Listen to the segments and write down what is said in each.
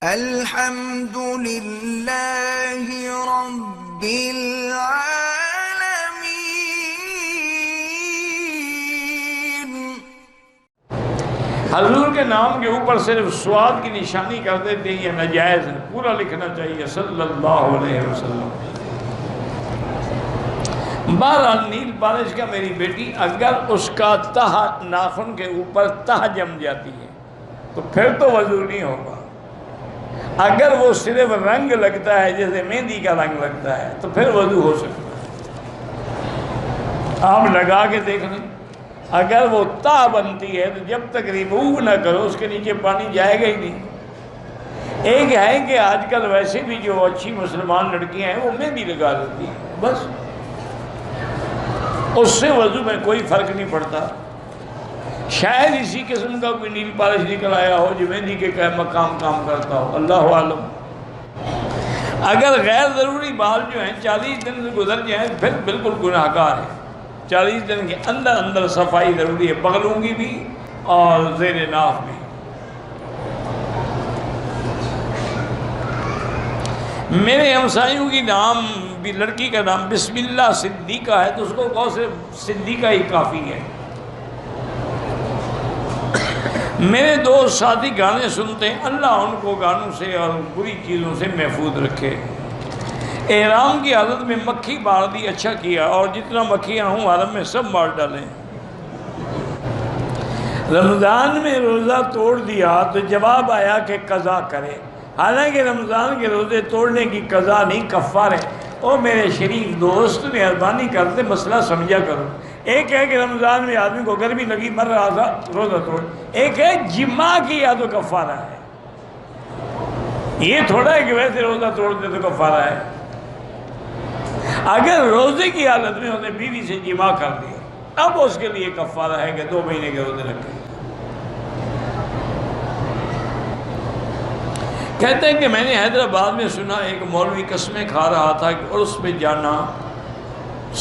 الحمد للہ رب العالمین۔ حضور کے نام کے اوپر صرف سواد کی نشانی کر دیتے ہیں، یہ ناجائز ہے، پورا لکھنا چاہیے صلی اللہ علیہ وسلم۔ بہرحال نیل پالش کا میری بیٹی اگر اس کا تہ ناخن کے اوپر تہ جم جاتی ہے تو پھر تو وضو نہیں ہوگا۔ اگر وہ صرف رنگ لگتا ہے جیسے مہندی کا رنگ لگتا ہے تو پھر وضو ہو سکتا ہے۔ آپ لگا کے دیکھ لیں، اگر وہ تہ بنتی ہے تو جب تک ریموو نہ کرو اس کے نیچے پانی جائے گا ہی نہیں۔ ایک ہے کہ آج کل ویسے بھی جو اچھی مسلمان لڑکیاں ہیں وہ مہندی لگا دیتی ہیں، بس اس سے وضو میں کوئی فرق نہیں پڑتا۔ شاید اسی قسم کا کوئی نیل پالش نکل آیا ہو جو مہندی کے مقام کام کرتا ہو، اللہ عالم۔ اگر غیر ضروری بال جو ہیں 40 دن سے گزر جائیں پھر بالکل گناہ گار ہے۔ 40 دن کے اندر اندر صفائی ضروری ہے، بغلوں کی بھی اور زیر ناف بھی۔ میرے ہمسایوں کی نام بھی لڑکی کا نام بسم اللہ صدیقہ ہے تو اس کو کہو صرف صدیقہ ہی کافی ہے۔ میرے دوست ساتھی گانے سنتے ہیں، اللہ ان کو گانوں سے اور بری چیزوں سے محفوظ رکھے۔ احرام کی حالت میں مکھی مار دی، اچھا کیا، اور جتنا مکھیاں ہوں حرم میں سب مار ڈالیں۔ رمضان میں روزہ توڑ دیا تو جواب آیا کہ قضا کرے، حالانکہ رمضان کے روزے توڑنے کی قضا نہیں، کفارہ ہے۔ او میرے شریف دوست، مہربانی کرتے مسئلہ سمجھا کرو۔ ایک ہے کہ رمضان میں آدمی کو گرمی لگی مر رہا تھا روزہ توڑ، ایک ہے جمع کیا تو کفارہ ہے۔ یہ تھوڑا ہے کہ ویسے روزہ توڑ دے تو کفارہ ہے۔ اگر روزے کی حالت میں انہیں بیوی سے جمع کر دیا اب اس کے لیے کفارہ ہے کہ 2 مہینے کے روزے رکھے۔ کہتے ہیں کہ میں نے حیدرآباد میں سنا ایک مولوی قسمیں کھا رہا تھا کہ عرس پہ جانا،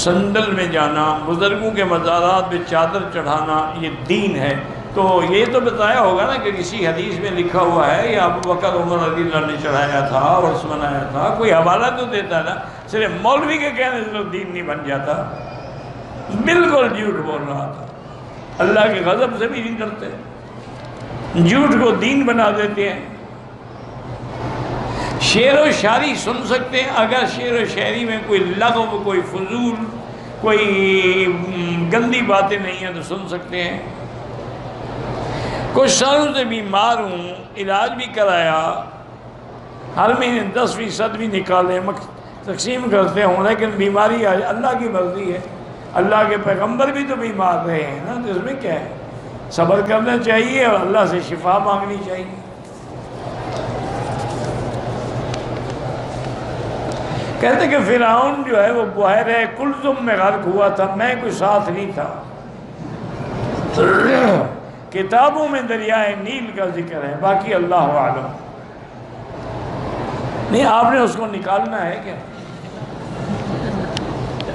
سندل میں جانا، بزرگوں کے مزارات پہ چادر چڑھانا یہ دین ہے۔ تو یہ تو بتایا ہوگا نا کہ کسی حدیث میں لکھا ہوا ہے یا ابو بکر عمر رضی اللہ نے چڑھایا تھا عرس منایا تھا، کوئی حوالہ تو دیتا نا، صرف مولوی کے کہنے سے تو دین نہیں بن جاتا۔ بالکل جھوٹ بول رہا تھا، اللہ کے غضب سے بھی نہیں ڈرتے، جھوٹ کو دین بنا دیتے ہیں۔ شعر و شاعری سن سکتے ہیں، اگر شعر و شاعری میں کوئی لغو، کوئی فضول، کوئی گندی باتیں نہیں ہیں تو سن سکتے ہیں۔ کچھ سالوں سے بیمار ہوں، علاج بھی کرایا، ہر مہینے 10% بھی نکالے، تقسیم کرتے ہوں، لیکن بیماری آج اللہ کی مرضی ہے۔ اللہ کے پیغمبر بھی تو بیمار رہے ہیں نا، تو اس میں کیا ہے، صبر کرنا چاہیے اور اللہ سے شفا مانگنی چاہیے۔ کہتے کہ فرعون جو ہے وہ بحیرہ کلثم میں غرق ہوا تھا، میں کوئی ساتھ نہیں تھا۔ کتابوں میں دریائے نیل کا ذکر ہے، باقی اللہ عالم۔ نہیں آپ نے اس کو نکالنا ہے کیا؟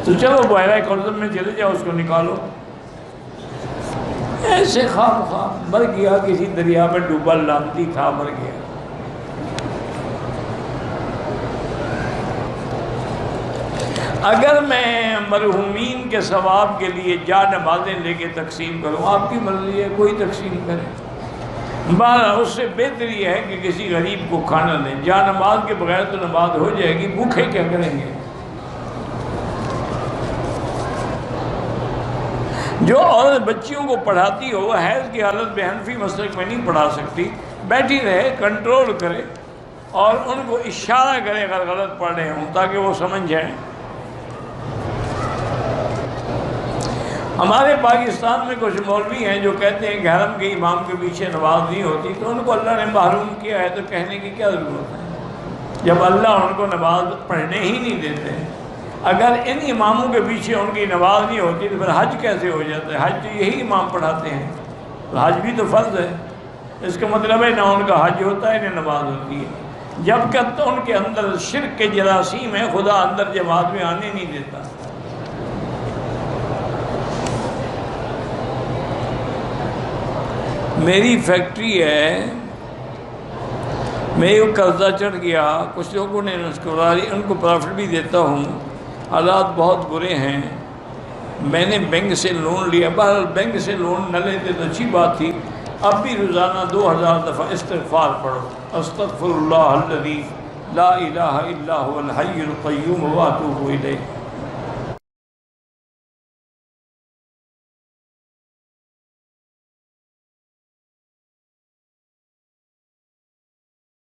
تو چلو بحیرہ کلثم میں چلے جاؤ، اس کو نکالو۔ ایسے خواب مر گیا، کسی دریا میں ڈوبا، لانتی تھا، مر گیا۔ اگر میں مرحومین کے ثواب کے لیے جا نمازیں لے کے تقسیم کروں، آپ کی مرضی ہے، کوئی تقسیم کرے۔ بہرحال اس سے بہتر یہ ہے کہ کسی غریب کو کھانا دیں، جا نماز کے بغیر تو نماز ہو جائے گی، بھوکے کیا کریں گے۔ جو عورت بچیوں کو پڑھاتی ہو وہ حیض کی حالت میں حنفی مسلک میں نہیں پڑھا سکتی، بیٹھی رہے، کنٹرول کرے اور ان کو اشارہ کرے اگر غلط پڑھ رہے ہوں تاکہ وہ سمجھ جائیں۔ ہمارے پاکستان میں کچھ مولوی ہیں جو کہتے ہیں کہ حرم کے امام کے پیچھے نماز نہیں ہوتی، تو ان کو اللہ نے محروم کیا ہے، تو کہنے کی کیا ضرورت ہے جب اللہ ان کو نماز پڑھنے ہی نہیں دیتے ہیں۔ اگر ان اماموں کے پیچھے ان کی نماز نہیں ہوتی تو پھر حج کیسے ہو جاتا ہے؟ حج تو یہی امام پڑھاتے ہیں، تو حج بھی تو فرض ہے۔ اس کا مطلب ہے نہ ان کا حج ہوتا ہے نہ نماز ہوتی ہے۔ جب کہ ان کے اندر شرک کے جراثیم ہے، خدا اندر جماعت میں آنے نہیں دیتا۔ میری فیکٹری ہے، میں یہ قرضہ چڑھ گیا، کچھ لوگوں نے ان کو پرافٹ بھی دیتا ہوں، حالات بہت برے ہیں، میں نے بینک سے لون لیا۔ بہرحال بینک سے لون نہ لیتے تو اچھی بات تھی، اب بھی روزانہ 2000 دفعہ استغفار پڑھو، استغفر اللہ الذی لا الہ الا هو الحی القیوم واتوب الیہ۔